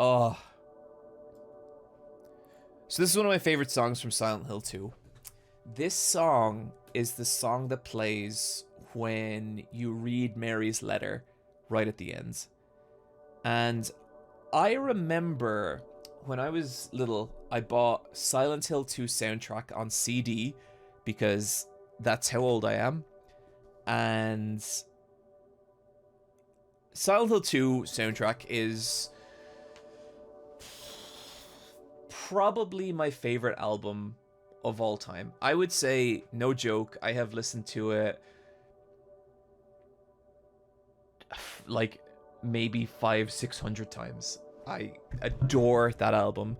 Oh. So this is one of my favorite songs from Silent Hill 2. This song is the song that plays when you read Mary's letter right at the end. And I remember when I was little, I bought Silent Hill 2 soundtrack on CD because that's how old I am. And Silent Hill 2 soundtrack is probably my favorite album of all time. I would say, no joke, I have listened to it like maybe 500-600 times. I adore that album.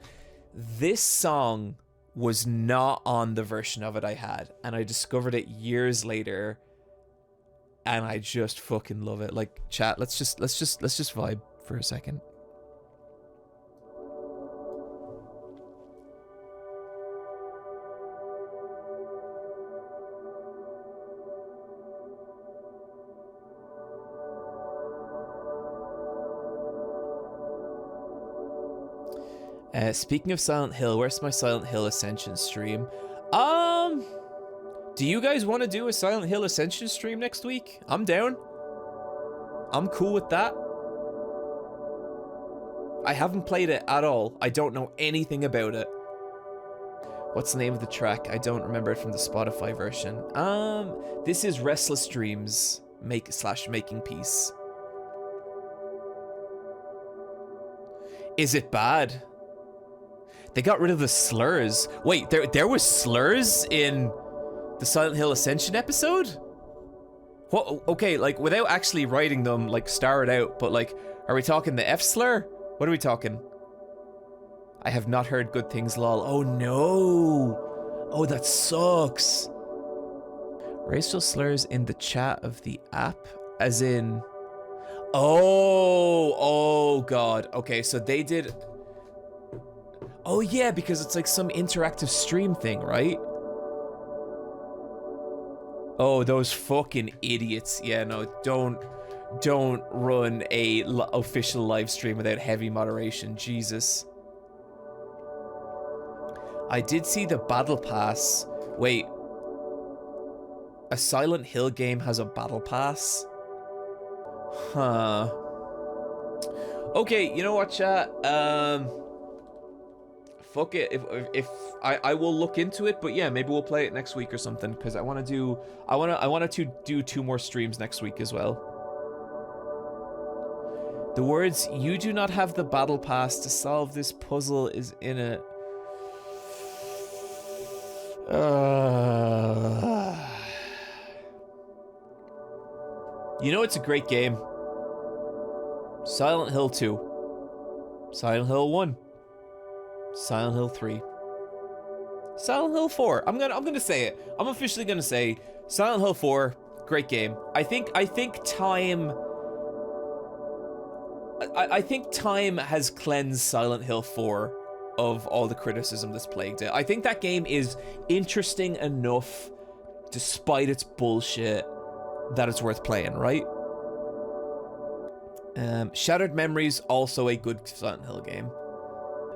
This song was not on the version of it I had, and I discovered it years later, and I just fucking love it. Like, chat, let's just vibe for a second. Speaking of Silent Hill, where's my Silent Hill Ascension stream? Do you guys want to do a Silent Hill Ascension stream next week? I'm down. I'm cool with that. I haven't played it at all. I don't know anything about it. What's the name of the track? I don't remember it from the Spotify version. This is Restless Dreams Making Peace. Is it bad? They got rid of the slurs. Wait, there was slurs in the Silent Hill Ascension episode? What? Okay, like, without actually writing them, like, star it out, but, like, are we talking the F slur? What are we talking? I have not heard good things, lol. Oh, no. Oh, that sucks. Racial slurs in the chat of the app? As in... Oh, God. Okay, so they did... Oh yeah, because it's like some interactive stream thing, right? Oh, those fucking idiots. Yeah, no, don't run a official live stream without heavy moderation. Jesus. I did see the battle pass. Wait. A Silent Hill game has a battle pass? Huh. Okay, you know what, chat? Fuck it. If I will look into it, but yeah, maybe we'll play it next week or something, because I wanted to do 2 more streams next week as well. The words "you do not have the battle pass to solve this puzzle" is in it. You know, it's a great game. Silent Hill 2. Silent Hill 1. Silent Hill 3. Silent Hill 4. I'm gonna say it. I'm officially gonna say Silent Hill 4, great game. I think time has cleansed Silent Hill 4 of all the criticism that's plagued it. I think that game is interesting enough, despite its bullshit, that it's worth playing, right? Shattered Memories, also a good Silent Hill game.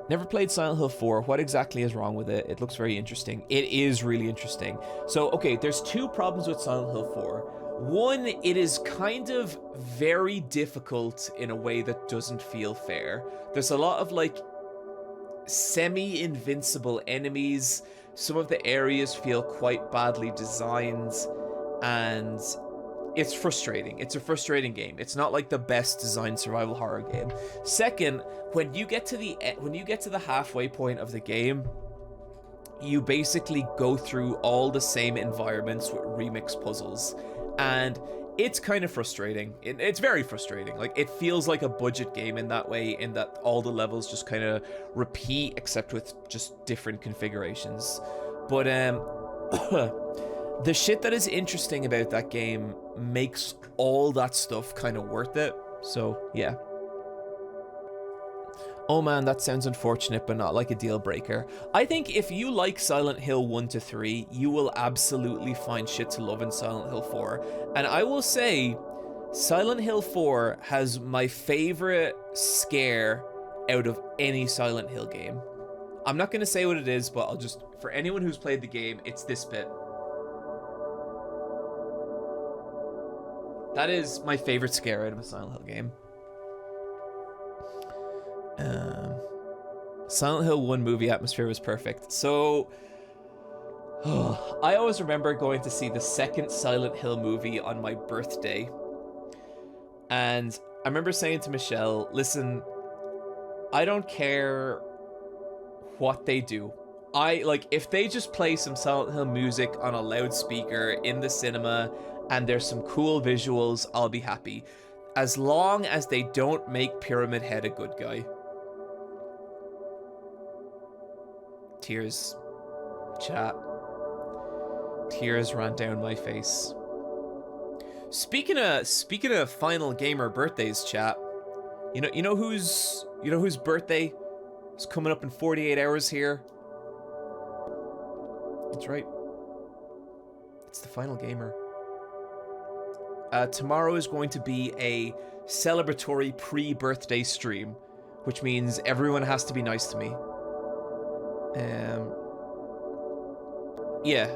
Never played Silent Hill 4. What exactly is wrong with it? It looks very interesting. It is really interesting. So, okay, there's 2 problems with Silent Hill 4. One, it is kind of very difficult in a way that doesn't feel fair. There's a lot of, like, semi-invincible enemies. Some of the areas feel quite badly designed, and it's frustrating. It's a frustrating game. It's not like the best designed survival horror game. Second, when you get to the halfway point of the game, you basically go through all the same environments with remix puzzles, and it's kind of frustrating. It's very frustrating. Like, it feels like a budget game in that way, in that all the levels just kind of repeat, except with just different configurations. But the shit that is interesting about that game makes all that stuff kind of worth it. So, yeah. Oh man, that sounds unfortunate, but not like a deal breaker. I think if you like Silent Hill 1 to 3, you will absolutely find shit to love in Silent Hill 4. And I will say, Silent Hill 4 has my favorite scare out of any Silent Hill game. I'm not going to say what it is, but I'll just... For anyone who's played the game, it's this bit. That is my favorite scare out of a Silent Hill game. Silent Hill 1 movie atmosphere was perfect. So... I always remember going to see the second Silent Hill movie on my birthday. And I remember saying to Michelle, listen, I don't care what they do. If they just play some Silent Hill music on a loudspeaker in the cinema and there's some cool visuals, I'll be happy. As long as they don't make Pyramid Head a good guy. Tears. Chat. Tears ran down my face. Speaking of final gamer birthdays, chat. You know whose birthday is coming up in 48 hours here? That's right. It's the final gamer. Tomorrow is going to be a celebratory pre-birthday stream, which means everyone has to be nice to me. Yeah,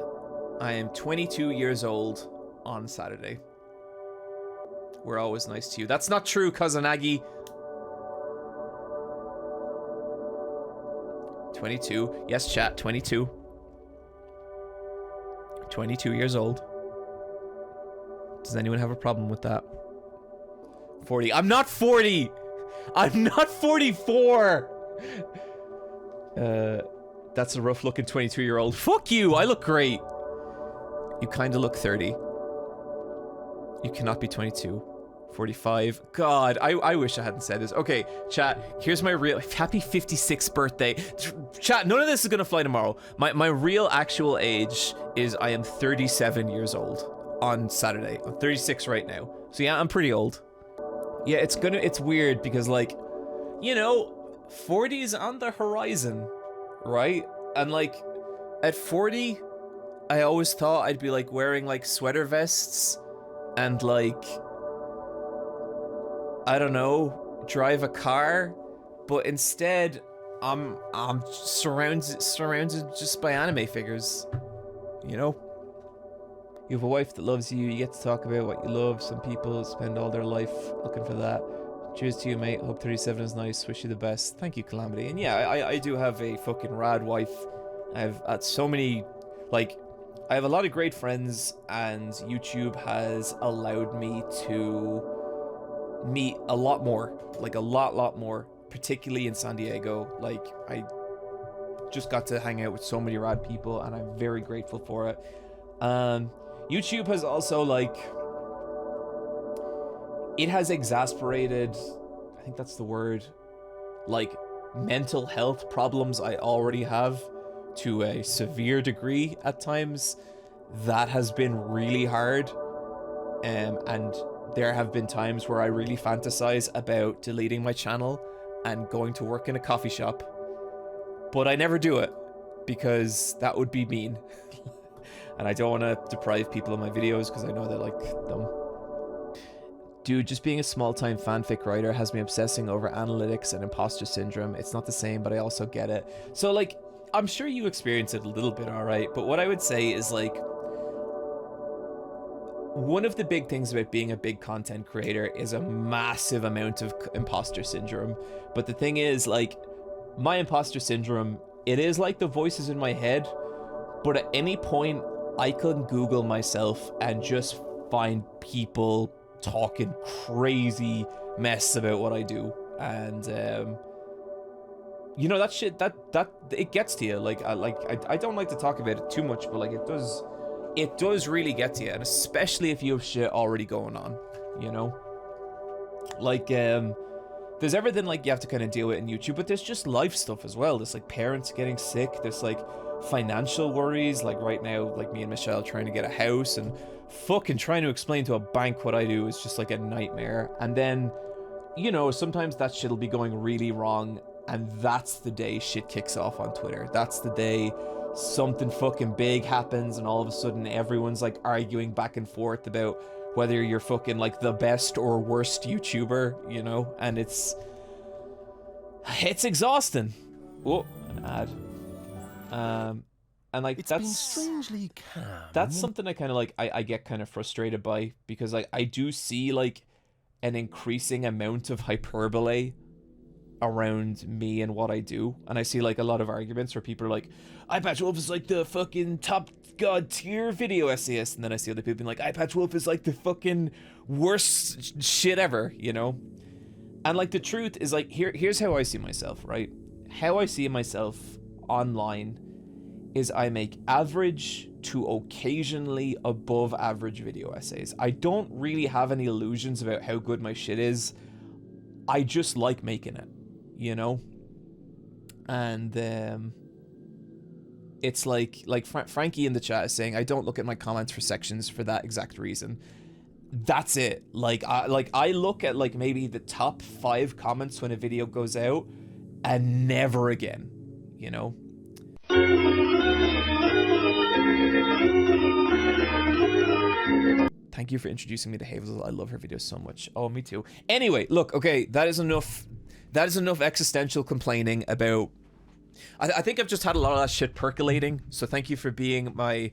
I am 22 years old on Saturday. We're always nice to you. That's not true, Cousin Aggie. 22. Yes, chat, 22. 22 years old. Does anyone have a problem with that? 40. I'm not 40! I'm not 44! That's a rough looking 22-year-old. Fuck you! I look great! You kinda look 30. You cannot be 22. 45. God, I wish I hadn't said this. Okay, chat, here's my real... Happy 56th birthday. Chat, none of this is gonna fly tomorrow. My real actual age is I am 37 years old on Saturday. I'm 36 right now. So yeah, I'm pretty old. Yeah, it's weird because, like, you know, 40 is on the horizon, right? And, like, at 40, I always thought I'd be, like, wearing, like, sweater vests and, like, I don't know, drive a car, but instead I'm surrounded just by anime figures, you know? You have a wife that loves you, you get to talk about what you love. Some people spend all their life looking for that. Cheers to you, mate. Hope 37 is nice. Wish you the best. Thank you, Calamity. And yeah, I do have a fucking rad wife. I've had so many, like, I have a lot of great friends, and YouTube has allowed me to meet a lot more. Like, a lot more. Particularly in San Diego. Like, I just got to hang out with so many rad people, and I'm very grateful for it. YouTube has also, like, it has exasperated, I think that's the word, like, mental health problems I already have to a severe degree at times. That has been really hard, and there have been times where I really fantasize about deleting my channel and going to work in a coffee shop, but I never do it because that would be mean. And I don't want to deprive people of my videos because I know they like them. Dude, just being a small-time fanfic writer has me obsessing over analytics and imposter syndrome. It's not the same, but I also get it. So, like, I'm sure you experience it a little bit, alright? But what I would say is, like, one of the big things about being a big content creator is a massive amount of imposter syndrome. But the thing is, like, my imposter syndrome, it is like the voices in my head, but at any point, I can Google myself and just find people talking crazy mess about what I do. And, you know, that shit, that it gets to you. Like, I don't like to talk about it too much, but, like, it does really get to you. And especially if you have shit already going on, you know? Like, there's everything, like, you have to kind of deal with in YouTube, but there's just life stuff as well. There's, like, parents getting sick. There's, like, financial worries, like right now, like me and Michelle trying to get a house, and fucking trying to explain to a bank what I do is just like a nightmare. And then, you know, sometimes that shit'll be going really wrong, and that's the day shit kicks off on Twitter. That's the day something fucking big happens, and all of a sudden everyone's like arguing back and forth about whether you're fucking like the best or worst YouTuber, you know? And it's It's exhausting. Oh, an ad. And like It's that's been strangely calm. That's something I kind of like. I get kind of frustrated by, because like I do see like an increasing amount of hyperbole around me and what I do, and I see like a lot of arguments where people are like, Eyepatch Wolf is like the fucking top god tier video essayist, and then I see other people being like, Eyepatch Wolf is like the fucking worst shit ever, you know? And like the truth is like, here's how I see myself, right? How I see myself online is I make average to occasionally above average video essays. I don't really have any illusions about how good my shit is. I just like making it, you know? And it's like Frankie in the chat is saying, I don't look at my comments for sections for that exact reason. That's it. Like I look at like maybe the top 5 comments when a video goes out, and never again, you know? Thank you for introducing me to Hazel. I love her videos so much. Oh, me too. Anyway, look, okay, that is enough existential complaining about... I think I've just had a lot of that shit percolating, so thank you for being my...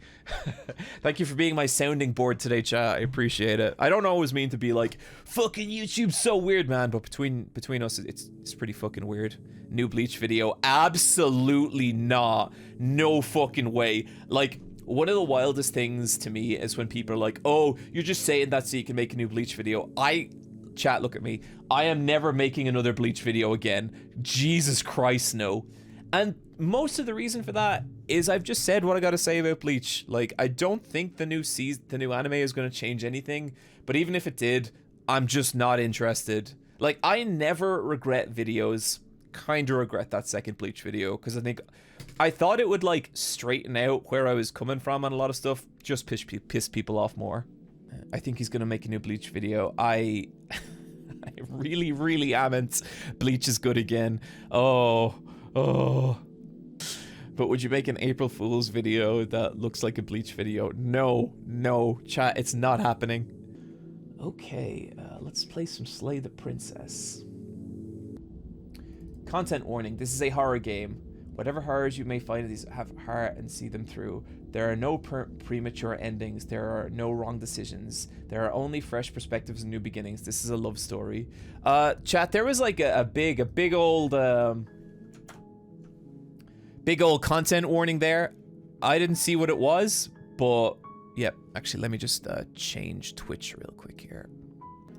thank you for being my sounding board today, chat. I appreciate it. I don't always mean to be like, fucking YouTube's so weird, man, but between us, it's pretty fucking weird. New Bleach video? Absolutely not. No fucking way. Like... One of the wildest things to me is when people are like, oh, you're just saying that so you can make a new Bleach video. Chat, look at me. I am never making another Bleach video again. Jesus Christ, no. And most of the reason for that is I've just said what I gotta say about Bleach. Like, I don't think the new anime is gonna change anything, but even if it did, I'm just not interested. Like, I never regret videos. Kinda regret that second Bleach video, because I thought it would like straighten out where I was coming from on a lot of stuff, just piss people off more. I think he's gonna make a new Bleach video. I really, really amn't. Bleach is good again. Oh. But would you make an April Fool's video that looks like a Bleach video? No, chat, it's not happening. Okay, let's play some Slay the Princess. Content warning, this is a horror game. Whatever horrors you may find in these, have heart and see them through. There are no premature endings. There are no wrong decisions. There are only fresh perspectives and new beginnings. This is a love story. Chat, there was like a big old content warning there. I didn't see what it was, but yeah, actually, let me just change Twitch real quick here.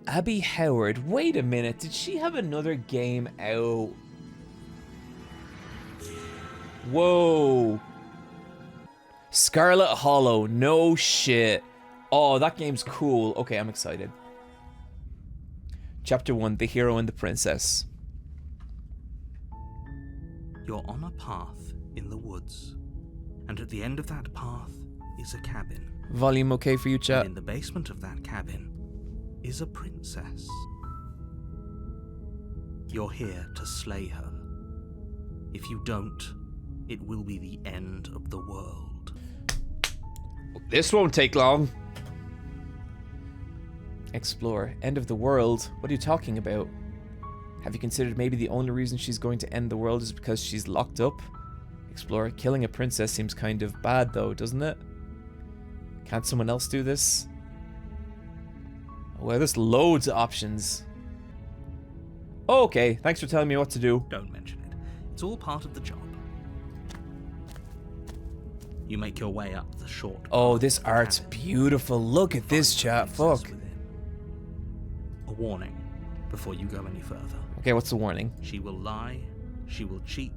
Abby Howard, wait a minute, did she have another game out? Whoa. Scarlet Hollow, no shit. Oh, that game's cool. Okay, I'm excited. Chapter 1, The Hero and the Princess. You're on a path in the woods, and at the end of that path is a cabin. Volume okay for you, chat? And in the basement of that cabin is a princess. You're here to slay her. If you don't, it will be the end of the world. This won't take long. Explore. End of the world? What are you talking about? Have you considered maybe the only reason she's going to end the world is because she's locked up? Explore. Killing a princess seems kind of bad though, doesn't it? Can't someone else do this? Well, there's loads of options. Oh, okay, thanks for telling me what to do. Don't mention it. It's all part of the job. You make your way up the short path. Oh, this art's beautiful. Look at this, chat. Fuck. A warning before you go any further. Okay, what's the warning? She will lie, she will cheat,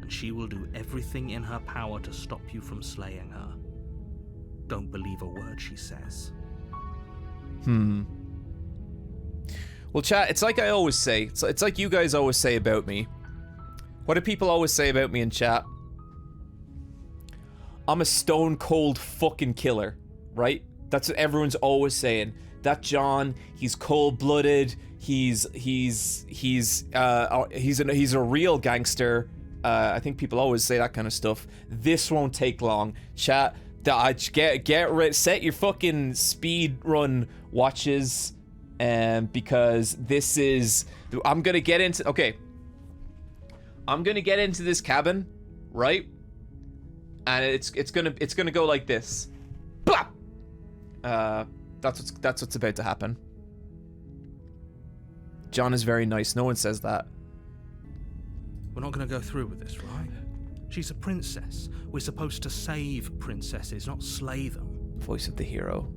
and she will do everything in her power to stop you from slaying her. Don't believe a word she says. Well, chat, it's like I always say. It's like you guys always say about me. What do people always say about me in chat? I'm a stone cold fucking killer, right? That's what everyone's always saying. That John, he's cold blooded. He's a real gangster. I think people always say that kind of stuff. This won't take long, chat. Get ready, set your fucking speed run watches, because this is. I'm gonna get into. Okay. I'm gonna get into this cabin, right? And it's gonna go like this. Blah! That's what's about to happen. John is very nice. No one says that. We're not going to go through with this, right? She's a princess. We're supposed to save princesses, not slay them. Voice of the hero.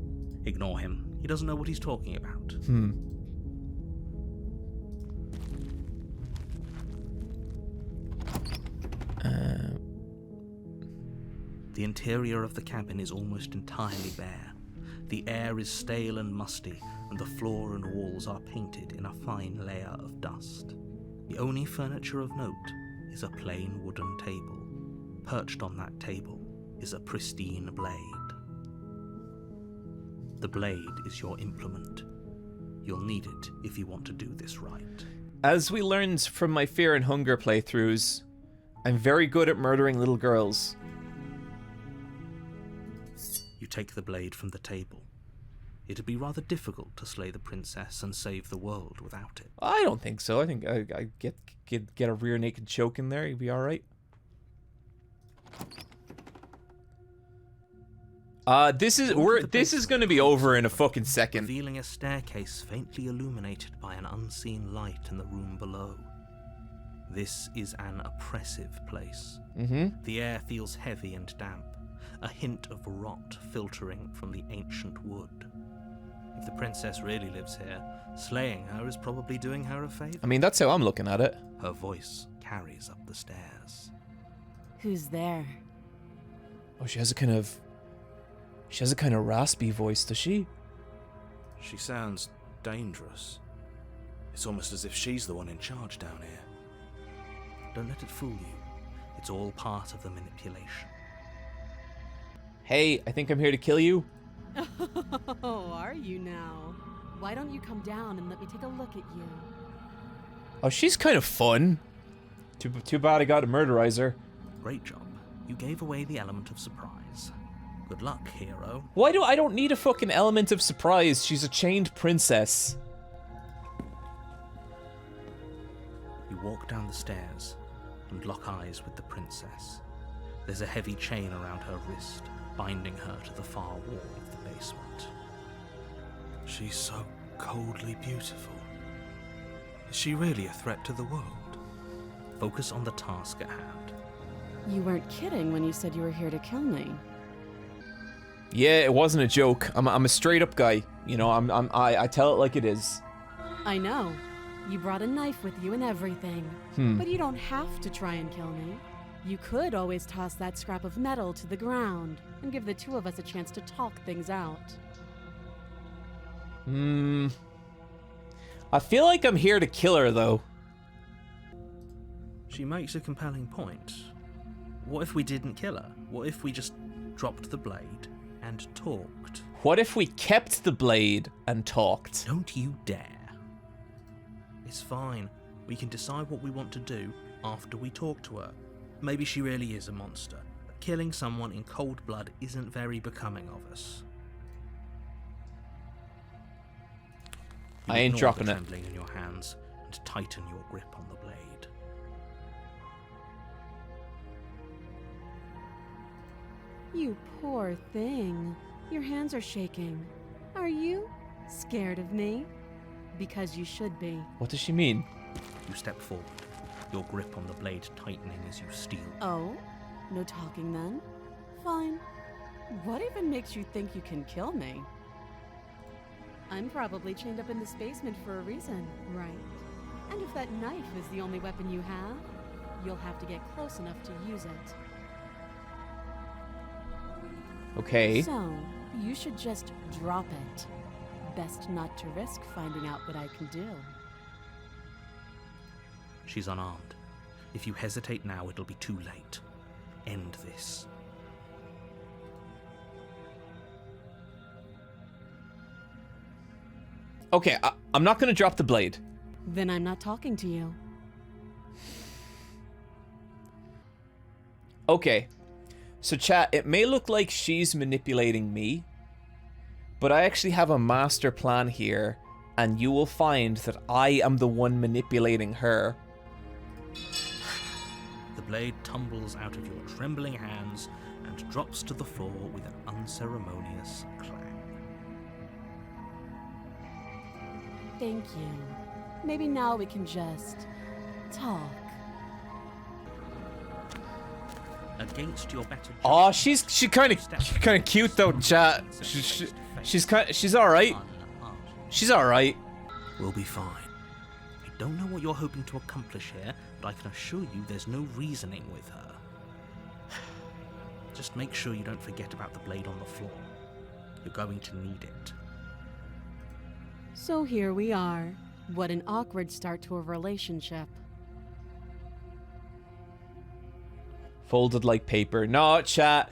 Ignore him. He doesn't know what he's talking about. The interior of the cabin is almost entirely bare. The air is stale and musty, and the floor and walls are painted in a fine layer of dust. The only furniture of note is a plain wooden table. Perched on that table is a pristine blade. The blade is your implement. You'll need it if you want to do this right. As we learned from my Fear and Hunger playthroughs, I'm very good at murdering little girls. You take the blade from the table. It'd be rather difficult to slay the princess and save the world without it. I don't think so. I think I get a rear naked choke in there. You'd be all right. This is going to be over in a fucking second. Revealing a staircase faintly illuminated by an unseen light in the room below. This is an oppressive place. The air feels heavy and damp, a hint of rot filtering from the ancient wood. If the princess really lives here, slaying her is probably doing her a favor. I mean, that's how I'm looking at it. Her voice carries up the stairs. Who's there? Oh, she has a kind of raspy voice, does she? She sounds dangerous. It's almost as if she's the one in charge down here. Don't let it fool you. It's all part of the manipulation. Hey, I think I'm here to kill you. Oh, are you now? Why don't you come down and let me take a look at you? Oh, she's kind of fun. Too bad I got to murderize her. Great job. You gave away the element of surprise. Good luck, hero. Why do I don't need a fucking element of surprise? She's a chained princess. You walk down the stairs and lock eyes with the princess. There's a heavy chain around her wrist, binding her to the far wall of the basement. She's so coldly beautiful. Is she really a threat to the world? Focus on the task at hand. You weren't kidding when you said you were here to kill me. Yeah, it wasn't a joke. I'm a straight up guy. You know, I tell it like it is. I know. You brought a knife with you and everything. But you don't have to try and kill me. You could always toss that scrap of metal to the ground and give the two of us a chance to talk things out. I feel like I'm here to kill her, though. She makes a compelling point. What if we didn't kill her? What if we just dropped the blade and talked? What if we kept the blade and talked? Don't you dare. It's fine. We can decide what we want to do after we talk to her. Maybe she really is a monster, but killing someone in cold blood isn't very becoming of us. I ain't dropping the it. Trembling in your hands and tighten your grip on the blade. You poor thing. Your hands are shaking. Are you scared of me? Because you should be. What does she mean? You step forward, your grip on the blade tightening as you steal. Oh? No talking then? Fine. What even makes you think you can kill me? I'm probably chained up in this basement for a reason, right? And if that knife is the only weapon you have, you'll have to get close enough to use it. Okay. So, you should just drop it. Best not to risk finding out what I can do. She's unarmed. If you hesitate now, it'll be too late. End this. Okay, I'm not gonna drop the blade. Then I'm not talking to you. Okay. So chat, it may look like she's manipulating me, but I actually have a master plan here, and you will find that I am the one manipulating her. The blade tumbles out of your trembling hands and drops to the floor with an unceremonious clang. Thank you. Maybe now we can just talk. Against your better Oh, she's kind of cute though, chat. She's all right. She's all right. We'll be fine. I don't know what you're hoping to accomplish here, but I can assure you there's no reasoning with her. Just make sure you don't forget about the blade on the floor. You're going to need it. So here we are. What an awkward start to a relationship. Folded like paper. No, chat.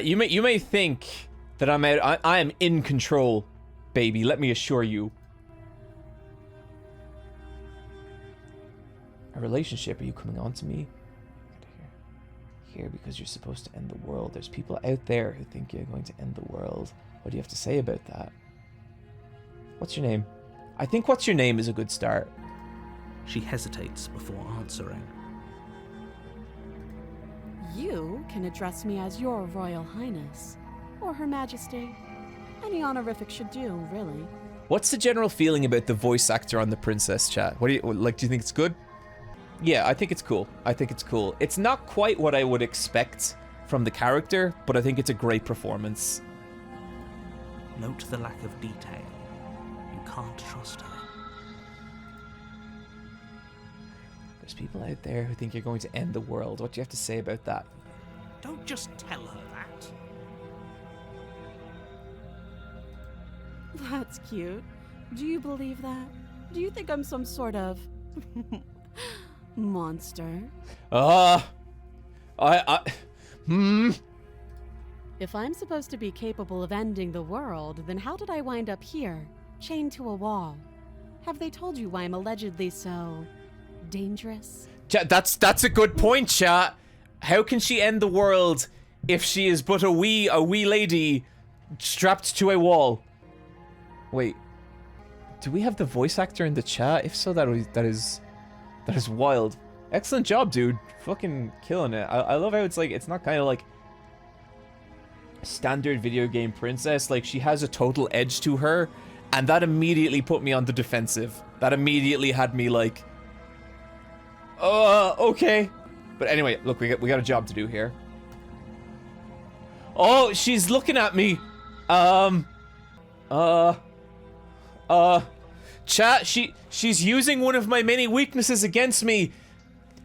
You may think that I'm out. I am in control, baby. Let me assure you. A relationship? Are you coming on to me? Here because you're supposed to end the world. There's people out there who think you're going to end the world. What do you have to say about that? What's your name? I think what's your name is a good start. She hesitates before answering. You can address me as your Royal Highness, or Her Majesty. Any honorific should do, really. What's the general feeling about the voice actor on the princess, chat? What do you like? Do you think it's good? Yeah, I think it's cool. I think it's cool. It's not quite what I would expect from the character, but I think it's a great performance. Note the lack of detail. You can't trust her. There's people out there who think you're going to end the world. What do you have to say about that? Don't just tell her that. That's cute. Do you believe that? Do you think I'm some sort of monster? If I'm supposed to be capable of ending the world, then how did I wind up here, chained to a wall? Have they told you why I'm allegedly so dangerous? That's a good point, chat. How can she end the world if she is but a wee lady strapped to a wall? Wait, do we have the voice actor in the chat? If so, that is wild. Excellent job, dude. Fucking killing it. I love how it's like, it's not kind of like standard video game princess. Like, she has a total edge to her, and that immediately put me on the defensive. That immediately had me like, okay. But anyway, look, we got a job to do here. Oh, she's looking at me. Chat, she's using one of my many weaknesses against me.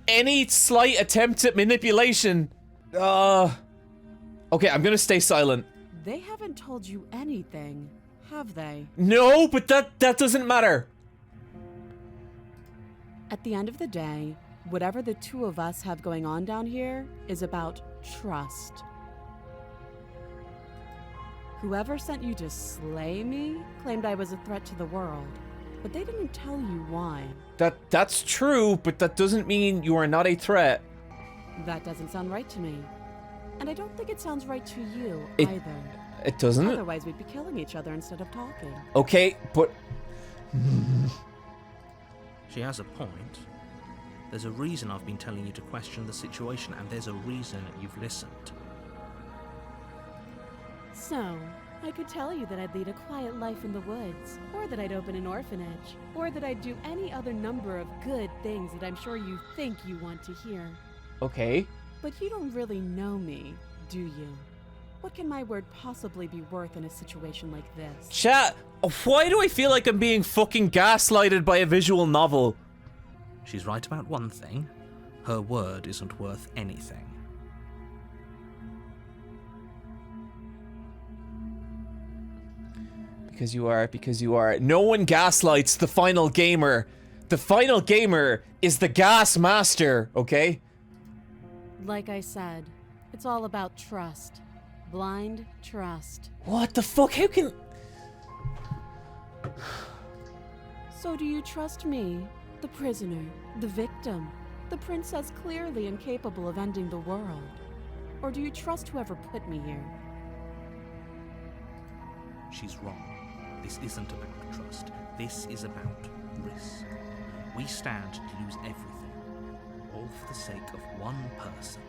Any slight attempt at manipulation. Okay, I'm gonna stay silent. They haven't told you anything, have they? No, but that doesn't matter. At the end of the day, whatever the two of us have going on down here is about trust. Whoever sent you to slay me claimed I was a threat to the world, but they didn't tell you why. That's true, but that doesn't mean you are not a threat. That doesn't sound right to me. And I don't think it sounds right to you either. It doesn't? Otherwise we'd be killing each other instead of talking. Okay, but... She has a point. There's a reason I've been telling you to question the situation, and there's a reason you've listened. So, I could tell you that I'd lead a quiet life in the woods, or that I'd open an orphanage, or that I'd do any other number of good things that I'm sure you think you want to hear. Okay. But you don't really know me, do you? What can my word possibly be worth in a situation like this? Chat, why do I feel like I'm being fucking gaslighted by a visual novel? She's right about one thing. Her word isn't worth anything. Because you are. No one gaslights the final gamer. The final gamer is the gas master, okay? Like I said, it's all about trust. Blind trust. What the fuck? How can... So do you trust me, the prisoner, the victim, the princess clearly incapable of ending the world? Or do you trust whoever put me here? She's wrong. This isn't about trust. This is about risk. We stand to lose everything. all for the sake of one person,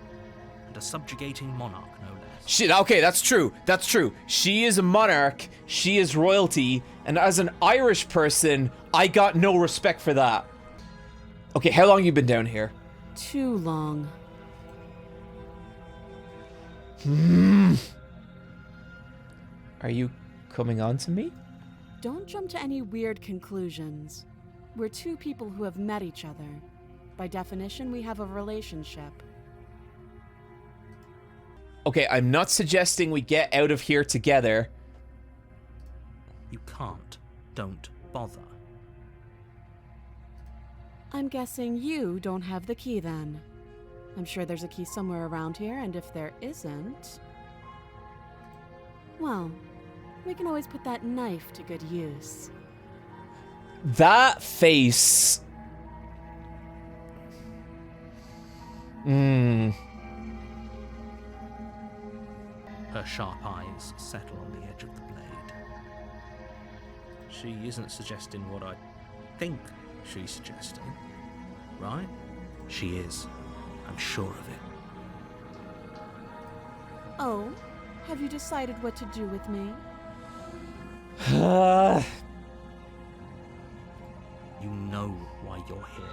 and a subjugating monarch, no less. Shit, okay, that's true. That's true. She is a monarch, she is royalty, and as an Irish person, I got no respect for that. Okay, how long you been down here? Too long. Are you coming on to me? Don't jump to any weird conclusions. We're two people who have met each other. By definition, we have a relationship. Okay, I'm not suggesting we get out of here together. You can't. Don't bother. I'm guessing you don't have the key then. I'm sure there's a key somewhere around here, and if there isn't... well, we can always put that knife to good use. That face... Her sharp eyes settle on the edge of the blade. She isn't suggesting what I think she's suggesting, right? She is. I'm sure of it. Oh, have you decided what to do with me? You know why you're here.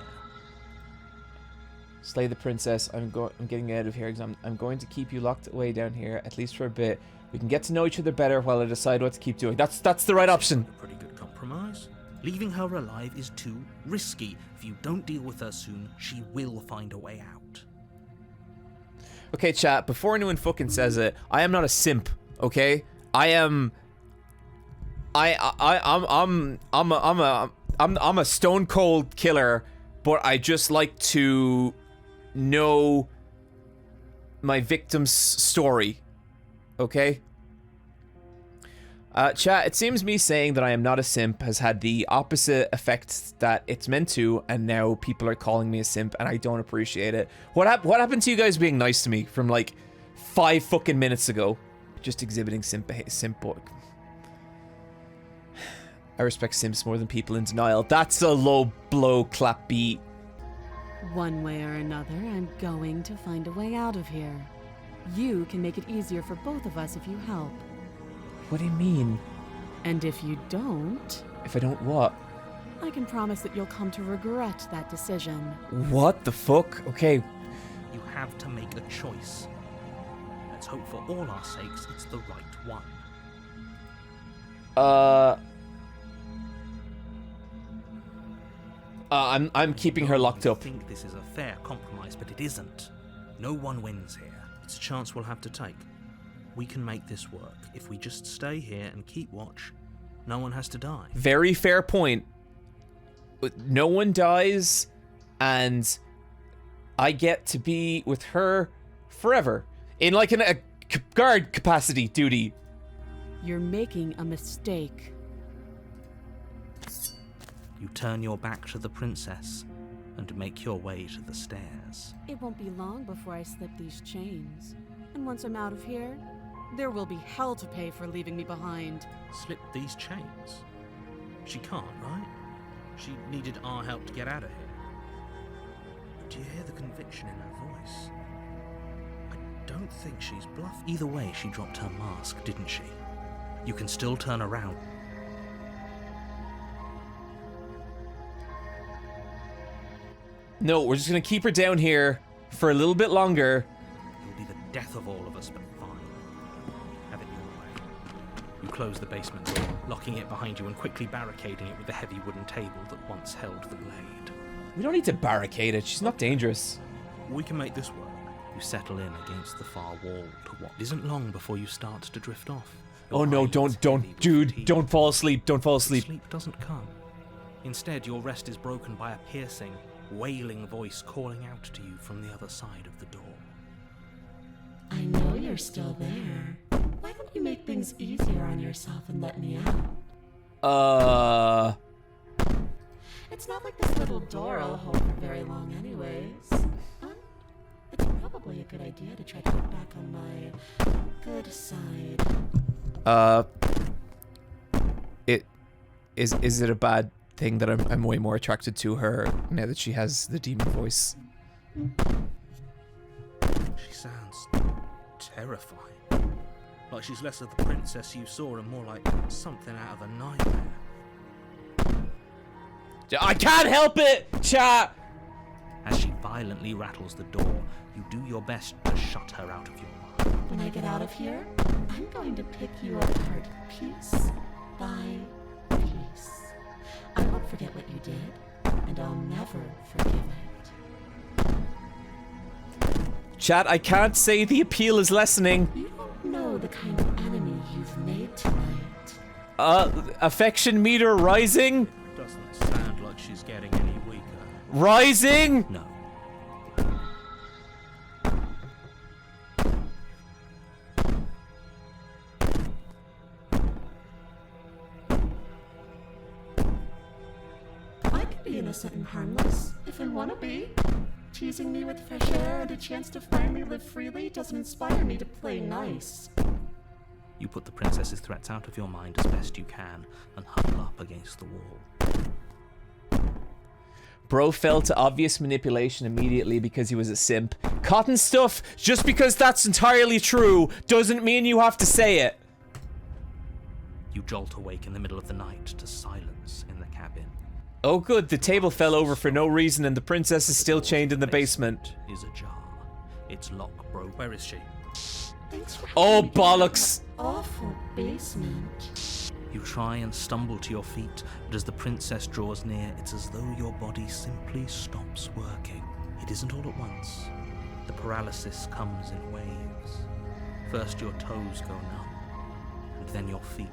Slay the princess. I'm getting out of here because I'm going to keep you locked away down here, at least for a bit. We can get to know each other better while I decide what to keep doing. That's the right option. A pretty good compromise. Leaving her alive is too risky. If you don't deal with her soon, she will find a way out. Okay, chat, before anyone fucking says it, I am not a simp, okay? I'm a stone cold killer, but I just like to know my victim's story, okay? Chat, it seems me saying that I am not a simp has had the opposite effect that it's meant to, and now people are calling me a simp, and I don't appreciate it. What happened to you guys being nice to me from like 5 fucking minutes ago? Just exhibiting simp. I respect simps more than people in denial. That's a low blow clap beat. One way or another, I'm going to find a way out of here. You can make it easier for both of us if you help. What do you mean? And if you don't... If I don't what? I can promise that you'll come to regret that decision. What the fuck? Okay. You have to make a choice. Let's hope for all our sakes it's the right one. I'm keeping her locked up. I think this is a fair compromise, but it isn't. No one wins here. It's a chance we'll have to take. We can make this work. If we just stay here and keep watch, no one has to die. Very fair point. No one dies, and I get to be with her forever. In like a guard capacity duty. You're making a mistake. You turn your back to the princess and make your way to the stairs. It won't be long before I slip these chains. And once I'm out of here, there will be hell to pay for leaving me behind. Slip these chains? She can't, right? She needed our help to get out of here. But do you hear the conviction in her voice? I don't think she's bluffed. Either way, she dropped her mask, didn't she? You can still turn around. No, we're just gonna keep her down here for a little bit longer. It'll be the death of all of us, but fine. Have it your way. You close the basement door, locking it behind you and quickly barricading it with the heavy wooden table that once held the blade. We don't need to barricade it. She's not dangerous. We can make this work. You settle in against the far wall to what isn't long before you start to drift off. Your Oh no, eyelids heavy don't, with dude, fatigue. don't fall asleep, don't fall asleep. Sleep doesn't come. Instead, your rest is broken by a piercing, wailing voice calling out to you from the other side of the door. I know you're still there. Why don't you make things easier on yourself and let me out? It's not like this little door will hold for very long anyways. It's probably a good idea to try to get back on my good side. Is it a bad thing that I'm way more attracted to her now that she has the demon voice? She sounds terrifying. Like she's less of the princess you saw and more like something out of a nightmare. I can't help it, chat! As she violently rattles the door, you do your best to shut her out of your mind. When I get out of here, I'm going to pick you apart piece by piece. I won't forget what you did, and I'll never forgive it. Chat, I can't say the appeal is lessening. You don't know the kind of enemy you've made tonight. Affection meter rising? Doesn't sound like she's getting any weaker. Rising? No. I could be innocent and harmless, if I want to be. Teasing me with fresh air and a chance to finally live freely doesn't inspire me to play nice. You put the princess's threats out of your mind as best you can and huddle up against the wall. Bro fell to obvious manipulation immediately because he was a simp. Cotton stuff, just because that's entirely true, doesn't mean you have to say it. You jolt awake in the middle of the night to silence in the cabin. Oh good, the table fell over for no reason and the princess is still chained in the basement. Is ajar. Its lock broke. Where is she? Thanks for Oh, having me get out of bollocks. that awful basement. You try and stumble to your feet, but as the princess draws near, it's as though your body simply stops working. It isn't all at once. The paralysis comes in waves. First your toes go numb, and then your feet,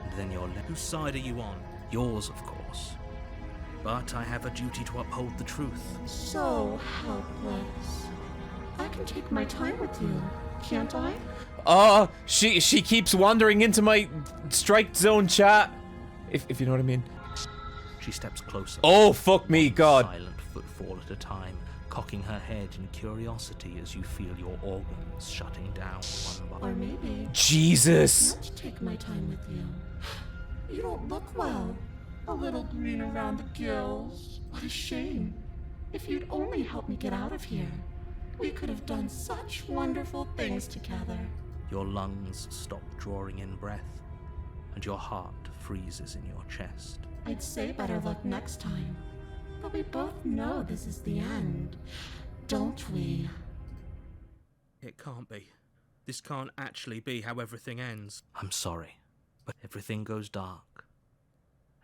and then your legs. Whose side are you on? Yours, of course. But I have a duty to uphold the truth. So helpless. I can take my time with you, can't I? She keeps wandering into my strike zone chat. If you know what I mean. She steps closer. Oh, fuck me, God. Silent footfall at a time, cocking her head in curiosity as you feel your organs shutting down one by Or maybe Jesus. not take my time with you. You don't look well. A little green around the gills. What a shame. If you'd only help me get out of here, we could have done such wonderful things together. Your lungs stop drawing in breath, and your heart freezes in your chest. I'd say better luck next time. But we both know this is the end, don't we? It can't be. This can't actually be how everything ends. I'm sorry, but everything goes dark,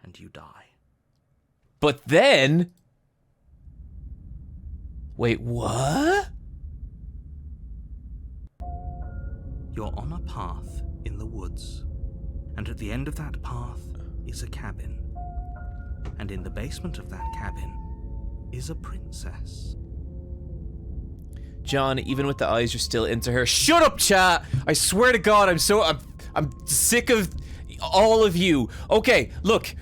and you die. But then... Wait, what? You're on a path in the woods, and at the end of that path is a cabin. And in the basement of that cabin is a princess. John, even with the eyes, you're still into her. Shut up, chat! I swear to God, I'm sick of all of you. Okay, look.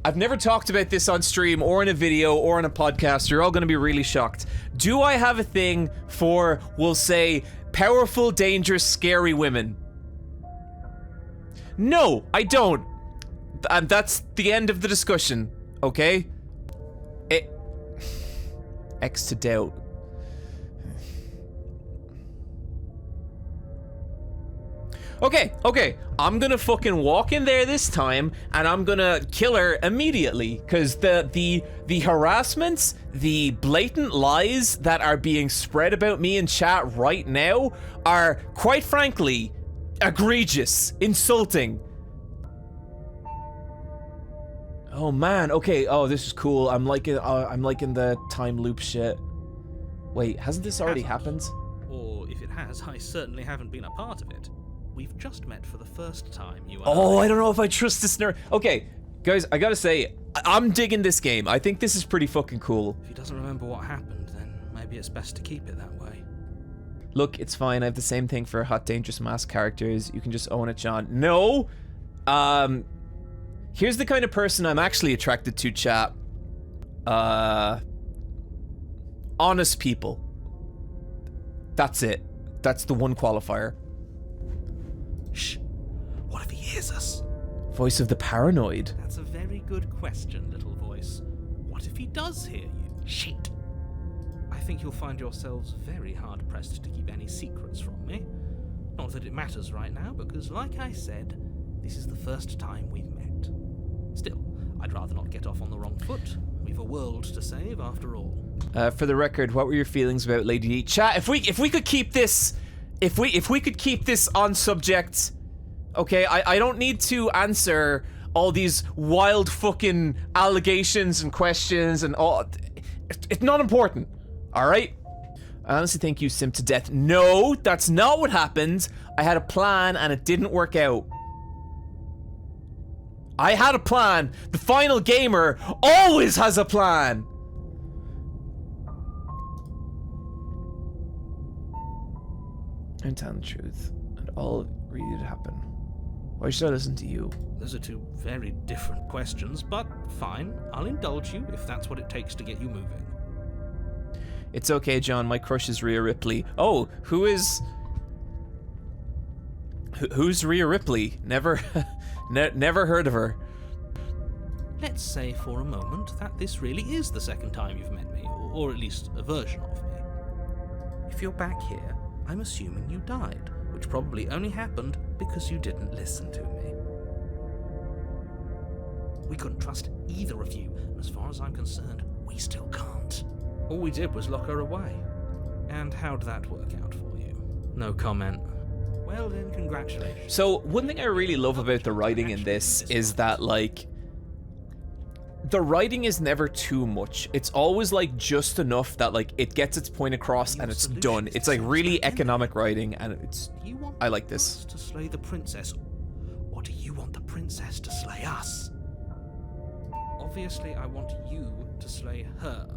I've never talked about this on stream or in a video or in a podcast. You're all gonna be really shocked. Do I have a thing for, we'll say, powerful, dangerous, scary women? No, I don't. And that's the end of the discussion, okay? X to doubt. Okay, I'm gonna fucking walk in there this time, and I'm gonna kill her immediately, because the harassments, the blatant lies that are being spread about me in chat right now are, quite frankly, egregious, insulting. Oh man, okay, oh this is cool. I'm liking the time loop shit. Wait, hasn't this already happened? Or if it has, I certainly haven't been a part of it. We've just met for the first time, you and Oh, I don't know if I trust this nerd. Okay, guys, I gotta say, I'm digging this game. I think this is pretty fucking cool. If he doesn't remember what happened, then maybe it's best to keep it that way. Look, it's fine. I have the same thing for Hot Dangerous Mask characters. You can just own it, John. No! Here's the kind of person I'm actually attracted to, chat. Honest people. That's it. That's the one qualifier. Shh. What if he hears us? Voice of the paranoid. That's a very good question, little voice. What if he does hear you? Shit. think you'll find yourselves very hard-pressed to keep any secrets from me. Not that it matters right now, because like I said, this is the first time we've met. Still, I'd rather not get off on the wrong foot. We've a world to save, after all. For the record, what were your feelings about Lady D? Chat, if we could keep this, if we could keep this on subject, okay, I don't need to answer all these wild fucking allegations and questions and all. It's not important, all right? I honestly think you simp to death. No, that's not what happened. I had a plan and it didn't work out. I had a plan. The final gamer always has a plan. I'm telling the truth, and all really did happen. Why should I listen to you? Those are two very different questions, but fine. I'll indulge you if that's what it takes to get you moving. It's okay, John. My crush is Rhea Ripley. Oh, who's Rhea Ripley? Never, never heard of her. Let's say for a moment that this really is the second time you've met me, or at least a version of me. If you're back here, I'm assuming you died, which probably only happened because you didn't listen to me. We couldn't trust either of you, and as far as I'm concerned, we still can't. All we did was lock her away. And how'd that work out for you? No comment. Well then, congratulations. So, one thing I really love about the writing in this is that, like, the writing is never too much. It's always, like, just enough that, like, it gets its point across and it's done. It's, like, really economic writing, and it's... I like this. To slay the princess, or do you want the princess to slay us? Obviously, I want you to slay her.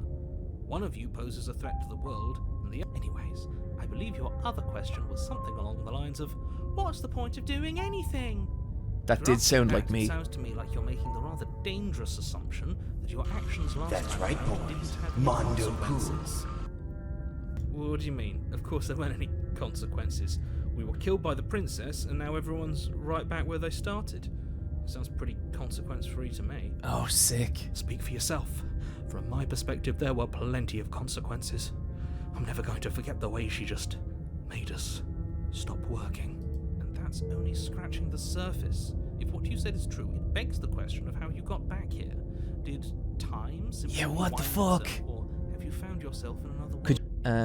One of you poses a threat to the world, and the... Anyways, I believe your other question was something along the lines of, what's the point of doing anything? That did sound like me. It sounds to me like you're making the rather dangerous assumption that your actions last That's time right, didn't boys. have Mondo consequences. What do you mean? Of course there weren't any consequences. We were killed by the princess, and now everyone's right back where they started. Sounds pretty consequence-free to me. Oh, sick. Speak for yourself. From my perspective, there were plenty of consequences. I'm never going to forget the way she just made us stop working. And that's only scratching the surface. If what you said is true, it begs the question of how you got back here. Did time simply what the rewind fuck? itself, or have you found yourself in another world?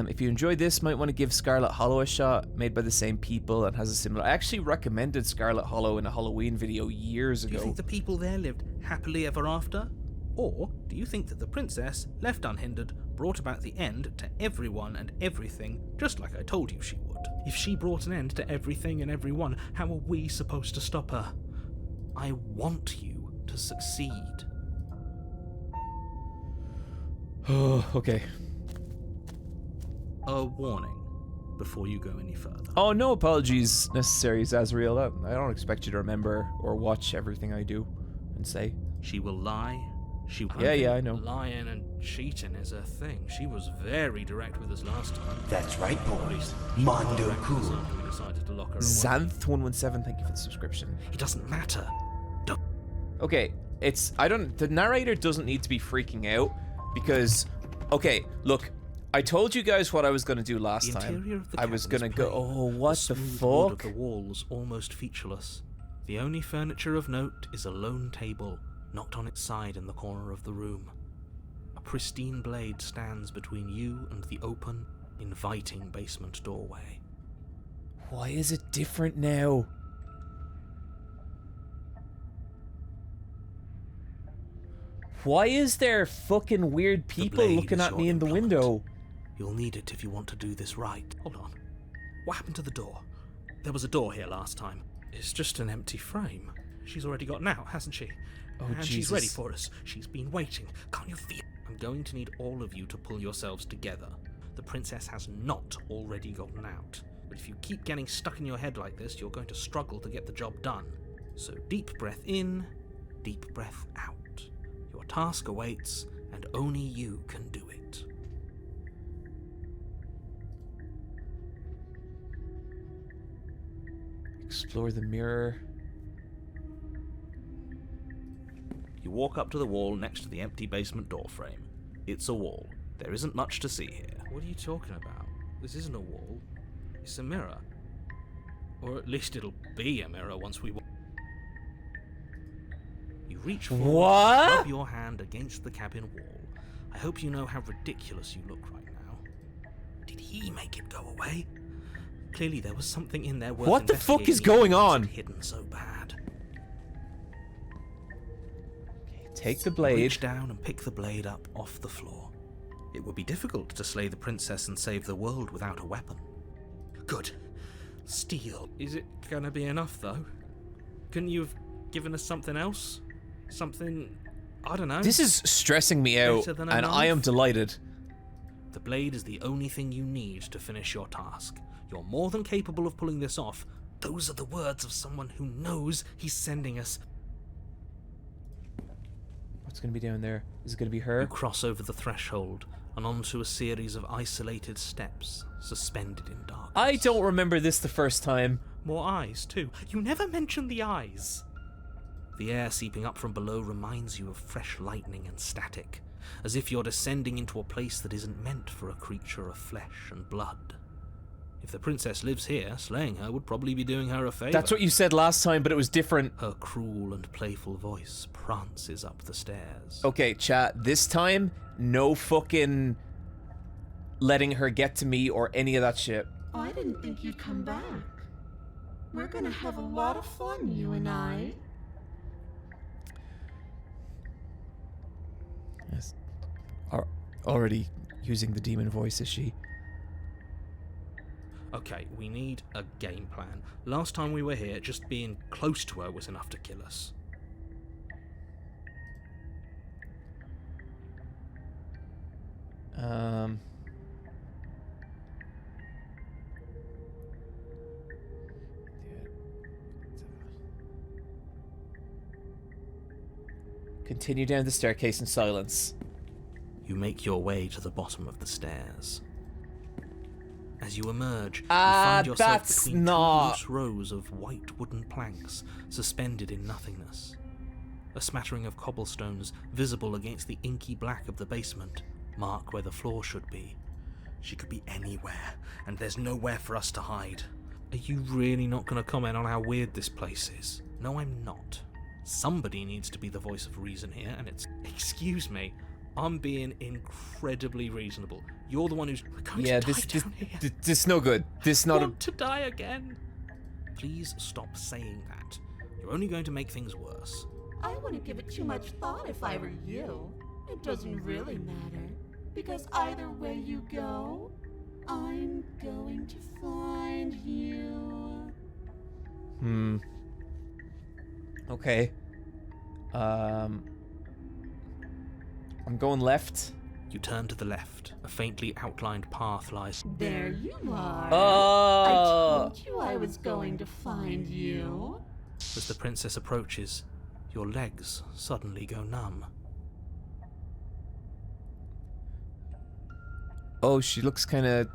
If you enjoyed this, might want to give Scarlet Hollow a shot, made by the same people and has a similar... I actually recommended Scarlet Hollow in a Halloween video years ago. Do you think the people there lived happily ever after? Or do you think that the princess, left unhindered, brought about the end to everyone and everything, just like I told you she would? If she brought an end to everything and everyone, how are we supposed to stop her? I want you to succeed. Oh, okay. A warning before you go any further. Oh, no apologies necessary, Zazriel. I don't expect you to remember or watch everything I do and say. She will lie. She will Yeah, I know. Lying and cheating is her thing. She was very direct with us last time. That's right, At boys. least Mondo cool. after we decided to lock her away. Xanth117, thank you for the subscription. It doesn't matter. Okay, the narrator doesn't need to be freaking out because, okay, look, I told you guys what I was gonna do last time. Interior of the I was cabin gonna is go, plain, oh, what the smooth wood of fuck? the walls almost featureless. The only furniture of note is a lone table, knocked on its side in the corner of the room. A pristine blade stands between you and the open, inviting basement doorway. Why is it different now? Why is there fucking weird people blade looking is at your me in the implement. window? You'll need it if you want to do this right. Hold on. What happened to the door? There was a door here last time. It's just an empty frame. She's already gotten out, hasn't she? Oh, and Jesus. she's ready for us. She's been waiting. Can't you feel? I'm going to need all of you to pull yourselves together. The princess has not already gotten out. But if you keep getting stuck in your head like this, you're going to struggle to get the job done. So deep breath in, deep breath out. Your task awaits, and only you can do it. Explore the mirror. You walk up to the wall next to the empty basement door frame. It's a wall. There isn't much to see here. What are you talking about? This isn't a wall. It's a mirror. Or at least it'll be a mirror once we... You reach forward, What? rub your hand against the cabin wall. I hope you know how ridiculous you look right now. Did he make it go away? Clearly there was something in there worth What the fuck is investigating going if it on? wasn't hidden so bad. Take the blade. Reach down and pick the blade up off the floor. It would be difficult to slay the princess and save the world without a weapon. Good. Steel. Is it gonna be enough, though? Couldn't you have given us something else? Something... I don't know. This is stressing me out, Better than a and I am knife? delighted. The blade is the only thing you need to finish your task. You're more than capable of pulling this off. Those are the words of someone who knows he's sending us. What's going to be down there? Is it going to be her? You cross over the threshold and onto a series of isolated steps, suspended in darkness. I don't remember this the first time. More eyes, too. You never mention the eyes. The air seeping up from below reminds you of fresh lightning and static, as if you're descending into a place that isn't meant for a creature of flesh and blood. If the princess lives here, slaying her would probably be doing her a favour. That's what you said last time, but it was different. Her cruel and playful voice prances up the stairs. Okay, chat, this time, no fucking letting her get to me or any of that shit. I didn't think you'd come back. We're gonna have a lot of fun, you and I. Yes. Already using the demon voice, is she? Okay, we need a game plan. Last time we were here, just being close to her was enough to kill us. Continue down the staircase in silence. You make your way to the bottom of the stairs. As you emerge, you Ah, find yourself that's between not- two loose rows of white wooden planks suspended in nothingness. A smattering of cobblestones visible against the inky black of the basement mark where the floor should be. She could be anywhere, and there's nowhere for us to hide. Are you really not going to comment on how weird this place is? No, I'm not. Somebody needs to be the voice of reason here, and it's... Excuse me, I'm being incredibly reasonable. You're the one who's... We're going Yeah, to this die down here. is no good. This not a... Want to die again? Please stop saying that. You're only going to make things worse. I wouldn't give it too much thought if I were you. It doesn't really matter. Because either way you go, I'm going to find you. Okay. I'm going left. You turn to the left. A faintly outlined path lies... There you are. Oh! I told you I was going to find you. As the princess approaches, your legs suddenly go numb. Oh, she looks kind of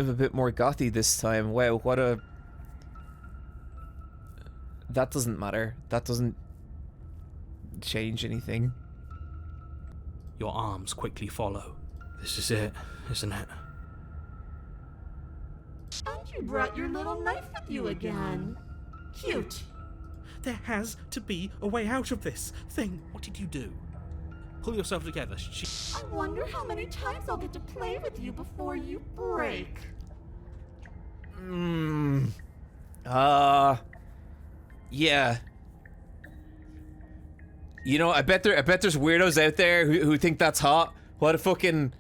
a bit more gothy this time. Wow, what a... That doesn't matter. That doesn't change anything. Your arms quickly follow. This is it, isn't it? And you brought your little knife with you again. Cute. There has to be a way out of this thing. What did you do? Pull yourself together. I wonder how many times I'll get to play with you before you break. Yeah. You know, I bet there's weirdos out there who think that's hot. What a fucking...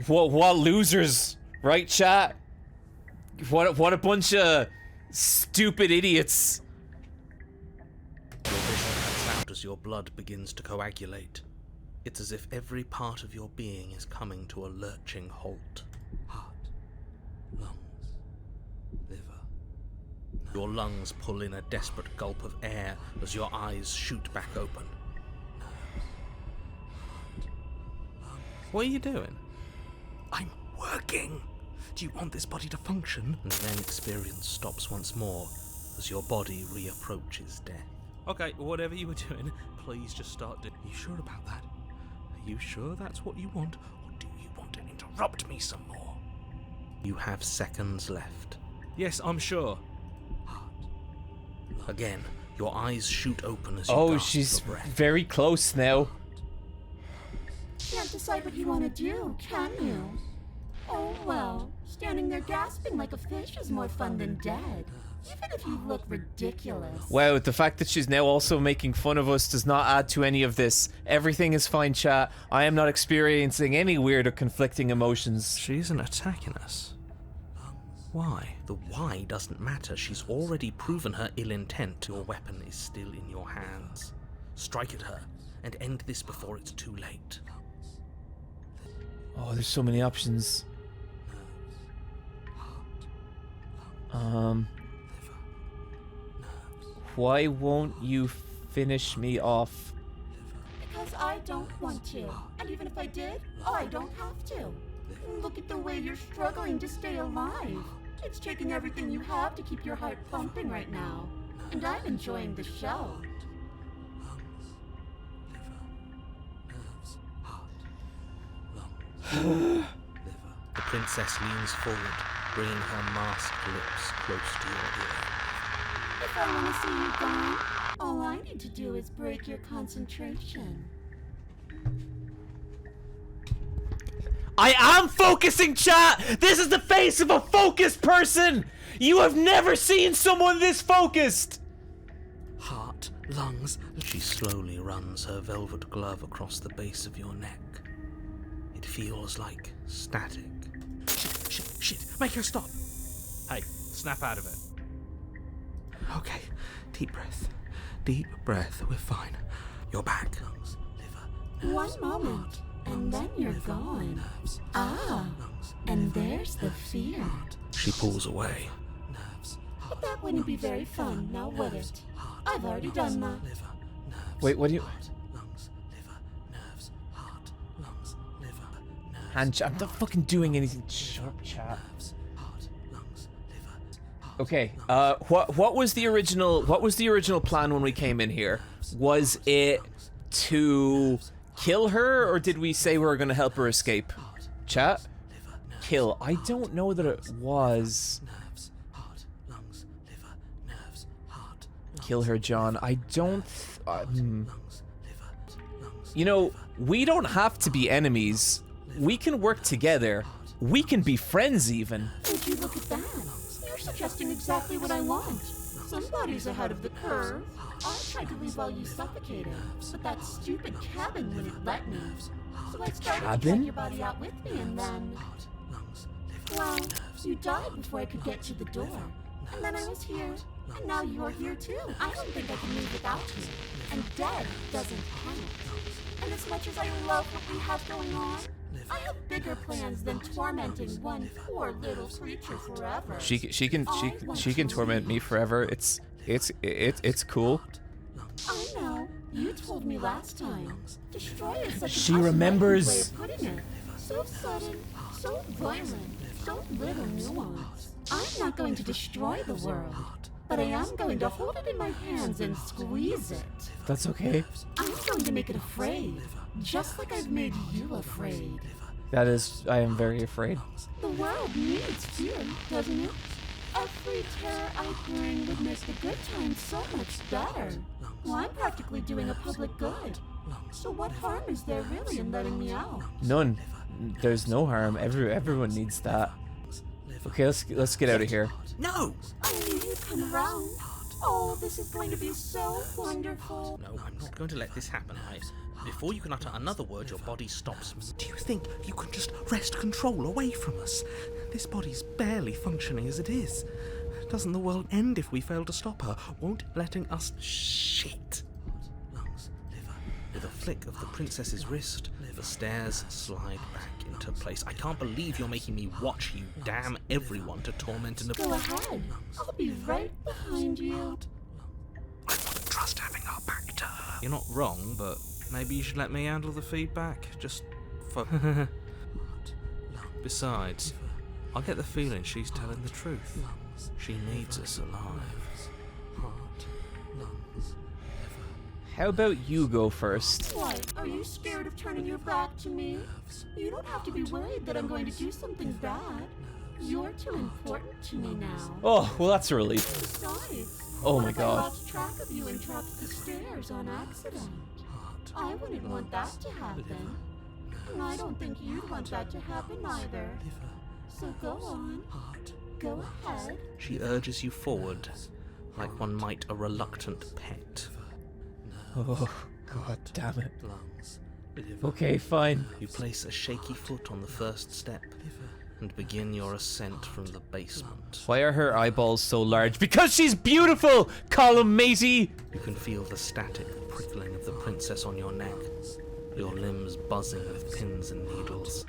What losers, right, chat? What a bunch of stupid idiots. Your vision cuts out as your blood begins to coagulate. It's as if every part of your being is coming to a lurching halt. Heart, lungs, liver. Your lungs pull in a desperate gulp of air as your eyes shoot back open. What are you doing? I'm working! Do you want this body to function? And then experience stops once more as your body reapproaches death. Okay, whatever you were doing, please just start doing. Are you sure about that? Are you sure that's what you want? Or do you want to robbed me some more. You have seconds left. Yes, I'm sure. Again, your eyes shoot open as you Oh, gasp she's for breath. very close now. Can't decide what you want to do, can you? Oh well, standing there gasping like a fish is more fun than dead. Even if you look ridiculous. Wow, the fact that she's now also making fun of us does not add to any of this. Everything is fine, chat. I am not experiencing any weird or conflicting emotions. She isn't attacking us. Why? The why doesn't matter. She's already proven her ill intent. Your weapon is still in your hands. Strike at her and end this before it's too late. Oh, there's so many options. Why won't you finish me off? Because I don't want to. And even if I did, I don't have to. Look at the way you're struggling to stay alive. It's taking everything you have to keep your heart pumping right now. And I'm enjoying the show. The princess leans forward, bringing her masked lips close to your ear. If I want to see you gone, all I need to do is break your concentration. I am focusing, chat! This is the face of a focused person! You have never seen someone this focused! Heart, lungs. She slowly runs her velvet glove across the base of your neck. It feels like static. Shit, make her stop. Hey, snap out of it. Okay, deep breath. Deep breath, we're fine. You're back. Lungs, liver, nerves, One moment, and then you're gone. Ah, and there's the fear. She pulls away. But that wouldn't be very fun, now would it? I've already done that. Wait, what do you... Hand chat. I'm not fucking doing anything. Shut up, chat. Okay, what was the original plan when we came in here? Was it to kill her, or did we say we were gonna help her escape? Chat? Kill. I don't know that it was. Kill her, John. I don't... You know, we don't have to be enemies. We can work together. We can be friends, even. Would you look at that? You're suggesting exactly what I want. Somebody's ahead of the curve. I tried to leave while you suffocated, but that stupid cabin wouldn't let me. So I started to Cabin? drag your body out with me, and then... Well, you died before I could get to the door. And then I was here, and now you're here too. I don't think I can move without you. And dead doesn't count. And as much as I love what we have going on, I have bigger plans than tormenting one poor little creature forever. She can torment me forever. It's cool. I know. You told me last time. Destroy is such She an remembers. way of putting it. So sudden, so violent, so little nuance. I'm not going to destroy the world, but I am going to hold it in my hands and squeeze it. That's okay. I'm going to make it afraid, just like I've made you afraid. That is, I am very afraid. The world needs fear, doesn't it? Every terror I bring would make the good times so much better. Well, I'm practically doing a public good. So what harm is there really in letting me out? None. There's no harm. Everyone needs that. Okay, let's get out of here. No! I knew you'd come around. Oh, this is going to be so wonderful. No, I'm not going to let this happen. Before you can utter another word, your body stops. Do you think you can just wrest control away from us? This body's barely functioning as it is. Doesn't the world end if we fail to stop her? Won't letting us... Shit! With a flick of the princess's wrist, the stairs slide back into place. I can't believe you're making me watch you damn everyone to torment and... Go ahead. I'll be right behind you. I wouldn't trust having our back to her. You're not wrong, but maybe you should let me handle the feedback. Just for... Besides, I get the feeling she's telling the truth. She needs us alive. How about you go first? What? Are you scared of turning your back to me? You don't have to be worried that I'm going to do something bad. You're too important to me now. Oh, well, that's a relief. Besides, Oh what my if god. I lost track of you and dropped the stairs on accident? I wouldn't want that to happen. And I don't think you'd want that to happen either. So go on. Go ahead. She urges you forward, like one might a reluctant pet. Oh, god damn it. Lungs. Okay, fine. You place a shaky foot on the first step and begin your ascent from the basement. Why are her eyeballs so large? Because she's beautiful! Column matey! You can feel the static prickling of the princess on your neck, your limbs buzzing with pins and needles.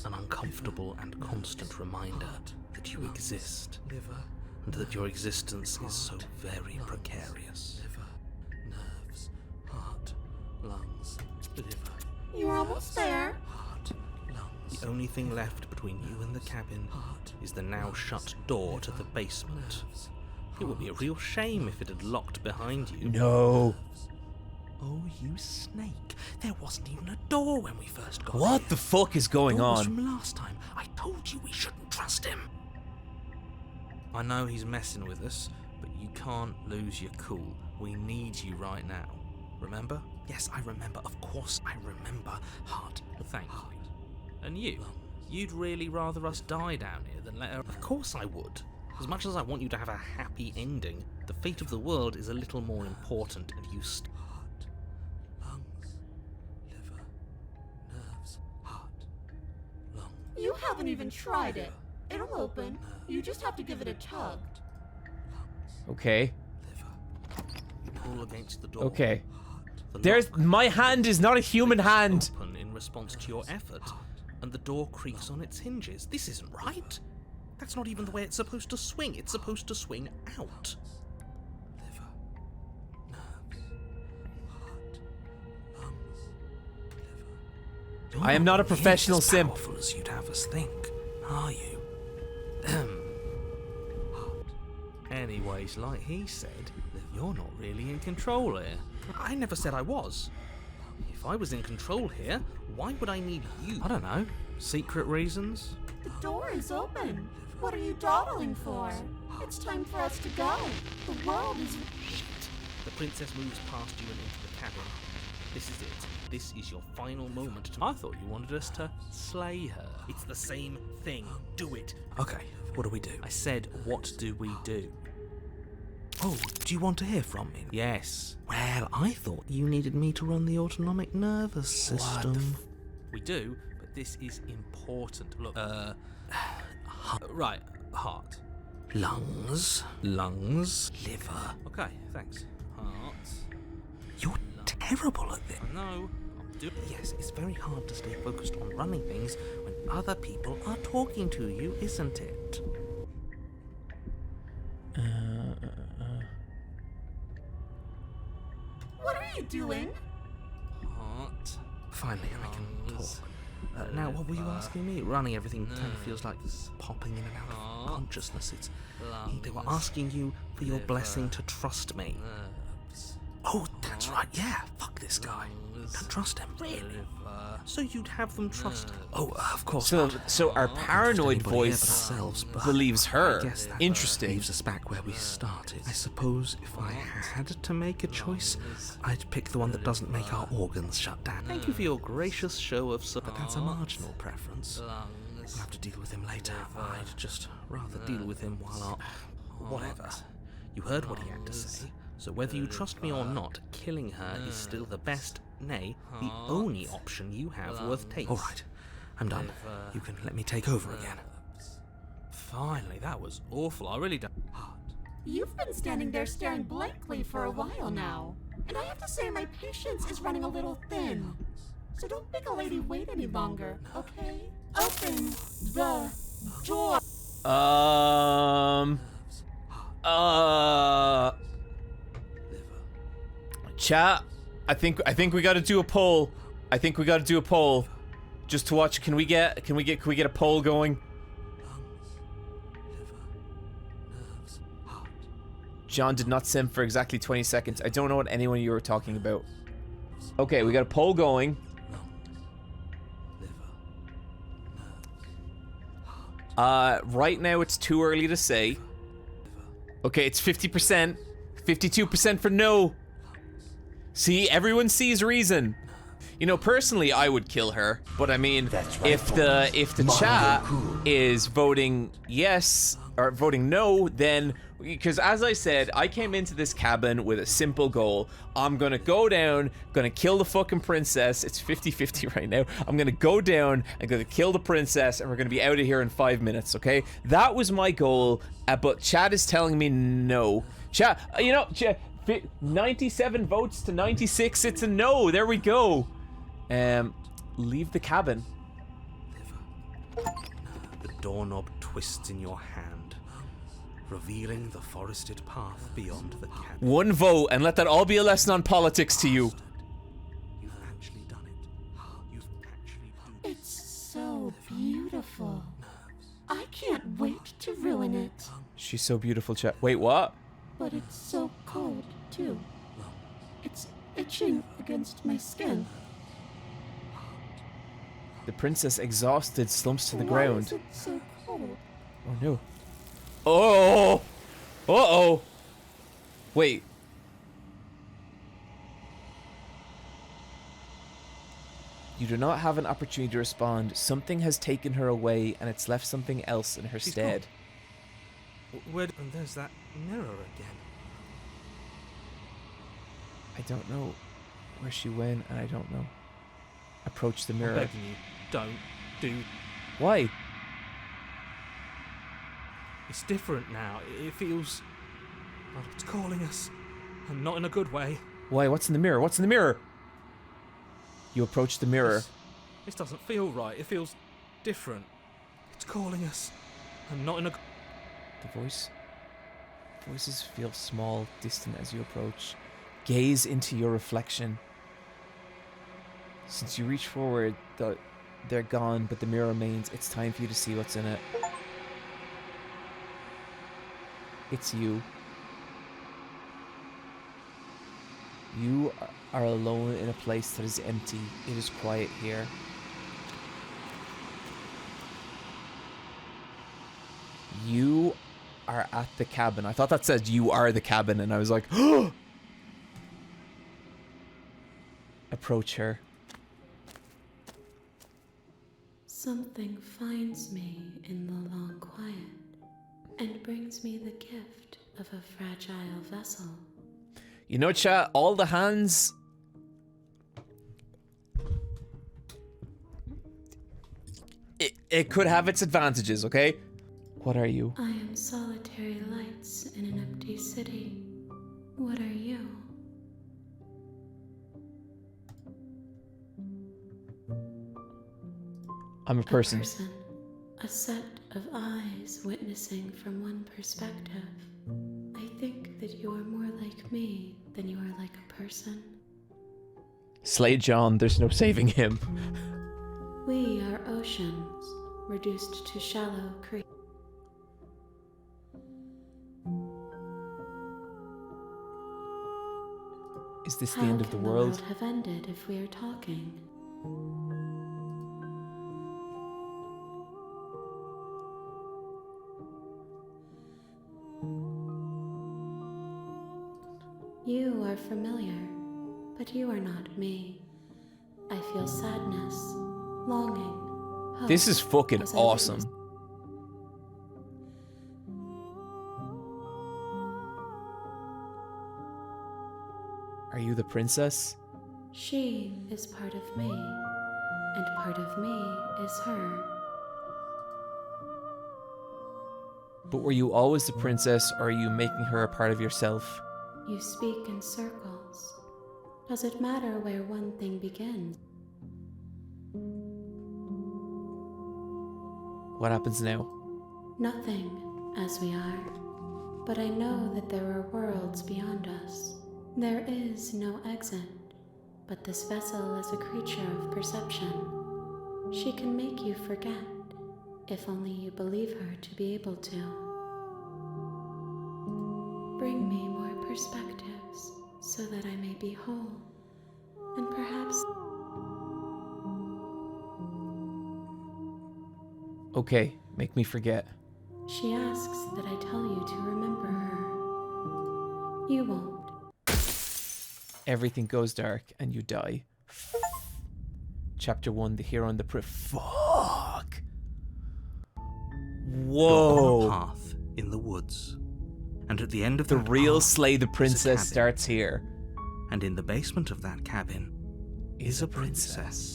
An uncomfortable and constant reminder that you exist, and that your existence is so very precarious. Nerves, heart, lungs, liver. You're almost there. The only thing left between you and the cabin is the now shut door to the basement. It would be a real shame if it had locked behind you. No. Oh, you snake. There wasn't even a door when we first got What here. the fuck is going Door was on? from last time. I told you we shouldn't trust him. I know he's messing with us, but you can't lose your cool. We need you right now. Remember? Yes, I remember. Of course I remember. Heart. Thank you. And you? You'd really rather us die down here than let her... Of course I would. As much as I want you to have a happy ending, the fate of the world is a little more important, and you heart, lungs, liver, nerves, heart, lungs. You haven't even tried it. It'll open. You just have to give it a tug. Okay. Liver. You pull against the door. Okay. The There's... lock My hand is not a human hand. open in response to your effort, and the door creaks on its hinges. This isn't right. That's not even the way it's supposed to swing. It's supposed to swing out. Liver, nerves, heart, lungs, liver. You're I am not a nearly professional as simp. powerful as you'd have us think, are you? Heart. Anyways, like he said, you're not really in control here. I never said I was. If I was in control here, why would I need you? I don't know. Secret reasons? The door is open. What are you dawdling for? It's time for us to go. The world is... The princess moves past you and into the cabin. This is it. This is your final moment. I thought you wanted us to slay her. It's the same thing. Do it. Okay, what do we do? I said, what do we do? Oh, do you want to hear from me? Yes. Well, I thought you needed me to run the autonomic nervous system. We do, but this is important. Look, right, heart. Lungs. Liver. Okay, thanks. Heart. You're terrible at this. I know. Yes, it's very hard to stay focused on running things when other people are talking to you, isn't it? What are you doing? Heart. Finally, I can talk. Now, what were you asking me? Running everything kind of feels like popping in and out of consciousness. They were asking you for your blessing to trust me. Oh, that's right. Yeah, fuck this guy. Don't trust him, really. So you'd have them trust? Oh, of course. So our paranoid voice believes her. I guess that Interesting. leaves us back where we started. I suppose if I had to make a choice, I'd pick the one that doesn't make our organs shut down. Thank you for your gracious show of support. But that's a marginal preference. We'll have to deal with him later. I'd just rather deal with him while our... Whatever. You heard what he had to say. So whether you trust me or not, killing her is still the best, nay, the only option you have worth taking. All right, I'm done. You can let me take over again. Finally, that was awful. I really don't... You've been standing there staring blankly for a while now. And I have to say my patience is running a little thin. So don't make a lady wait any longer, okay? Open the door. Chat, I think we got to do a poll. Just to watch. Can we get a poll going? John did not simp for exactly 20 seconds. I don't know what anyone you were talking about. Okay, we got a poll going. Right now it's too early to say. Okay, it's 50%. 52% for no. See, everyone sees reason. You know, personally, I would kill her, but I mean, if the chat is voting yes or voting no, then because as I said, I came into this cabin with a simple goal. I'm gonna go down, gonna kill the fucking princess. It's 50-50 right now. I'm gonna go down, I'm gonna kill the princess, and we're gonna be out of here in 5 minutes. Okay, that was my goal. But chat is telling me no. Chat, you know, 97 votes to 96. It's a no. There we go. Leave the cabin. The doorknob twists in your hand, revealing the forested path beyond the cabin. One vote, and let that all be a lesson on politics to you. You've actually done it. You've actually done it. It's so beautiful. I can't wait to ruin it. She's so beautiful, chat. Wait, what? But it's so cold, too. It's itching against my skin. The princess, exhausted, slumps to the Why ground. is it so cold? Oh no. Oh! Uh-oh! Wait. You do not have an opportunity to respond. Something has taken her away, and it's left something else in her She's stead. Where? And there's that mirror again. I don't know where she went, and I don't know. Approach the I'm mirror. begging you, don't do. Why? It's different now. It feels like it's calling us, and not in a good way. Why? What's in the mirror? What's in the mirror? You approach the mirror. This doesn't feel right. It feels different. It's calling us, and not in a. The voices feel small, distant as you approach. Gaze into your reflection. Since you reach forward, they're gone, but the mirror remains. It's time for you to see what's in it. It's you. You are alone in a place that is empty. It is quiet here. You are at the cabin. I thought that said you are the cabin, and I was like, oh! Approach her. Something finds me in the long quiet and brings me the gift of a fragile vessel. You know, chat, all the hands... It could have its advantages, okay? What are you? I am solitary lights in an empty city. What are you? I'm a person. A set of eyes witnessing from one perspective. I think that you are more like me than you are like a person. Slay John, there's no saving him. We are oceans, reduced to shallow creeks. Is this the end of the world? How can the world have ended if we are talking? You are familiar, but you are not me. I feel sadness, longing, hope. This is fucking as I awesome. witness- Are you the princess? She is part of me, and part of me is her. But were you always the princess, or are you making her a part of yourself? You speak in circles. Does it matter where one thing begins? What happens now? Nothing, as we are. But I know that there are worlds beyond us. There is no exit, but this vessel is a creature of perception. She can make you forget, if only you believe her to be able to. bring me more perspectives so that I may be whole. And perhaps... Okay, make me forget. She asks that I tell you to remember her. You won't. Everything goes dark and you die. Chapter 1, the hero and the fuck. Whoa. You're on a path in the woods. And at the end of The that real path Slay the is a Princess cabin. starts here. And in the basement of that cabin is a princess.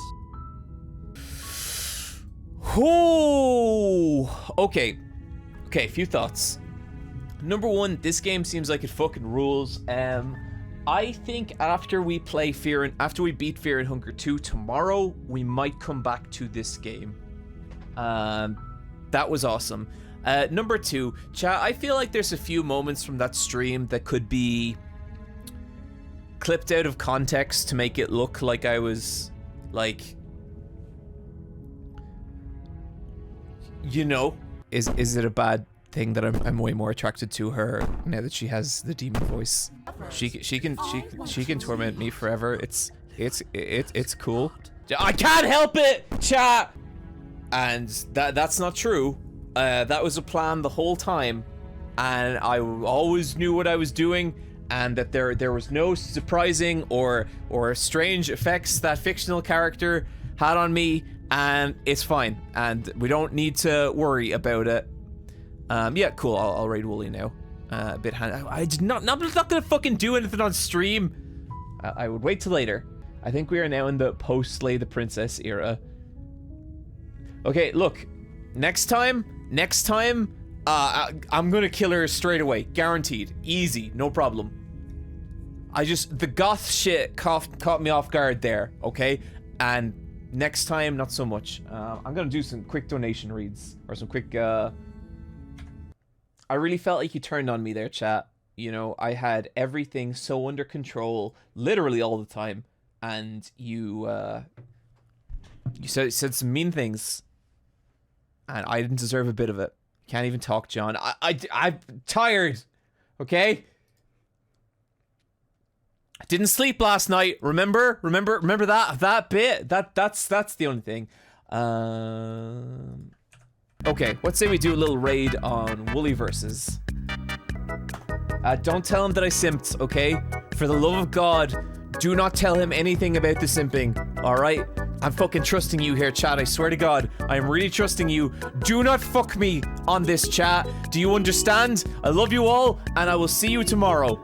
Oh, okay. Okay, a few thoughts. Number one, this game seems like it fucking rules. I think after we beat Fear and Hunger 2 tomorrow, we might come back to this game. That was awesome. Number two, chat, I feel like there's a few moments from that stream that could be clipped out of context to make it look like I was, like, you know, is it a bad thing that I'm way more attracted to her now that she has the demon voice? She can torment me forever. It's cool. I can't help it, chat. And that's not true. That was a plan the whole time, and I always knew what I was doing, and that there was no surprising or strange effects that fictional character had on me, and it's fine, and we don't need to worry about it. Yeah, cool. I'll raid Wooly now. A bit I'm not gonna fucking do anything on stream. I would wait till later. I think we are now in the post Slay the Princess era. Okay, look. Next time, I'm gonna kill her straight away. Guaranteed. Easy. No problem. The goth shit caught me off guard there, okay? And next time, not so much. I'm gonna do some quick donation reads. Or some quick, I really felt like you turned on me there, chat. You know, I had everything so under control, literally all the time. And you said some mean things. And I didn't deserve a bit of it. Can't even talk, John. I'm tired. Okay? I didn't sleep last night. Remember that bit? That's the only thing. Okay, let's say we do a little raid on Wooly versus. Don't tell him that I simped, okay? For the love of God, do not tell him anything about the simping, alright? I'm fucking trusting you here, chat. I swear to God, I am really trusting you. Do not fuck me on this, chat. Do you understand? I love you all, and I will see you tomorrow.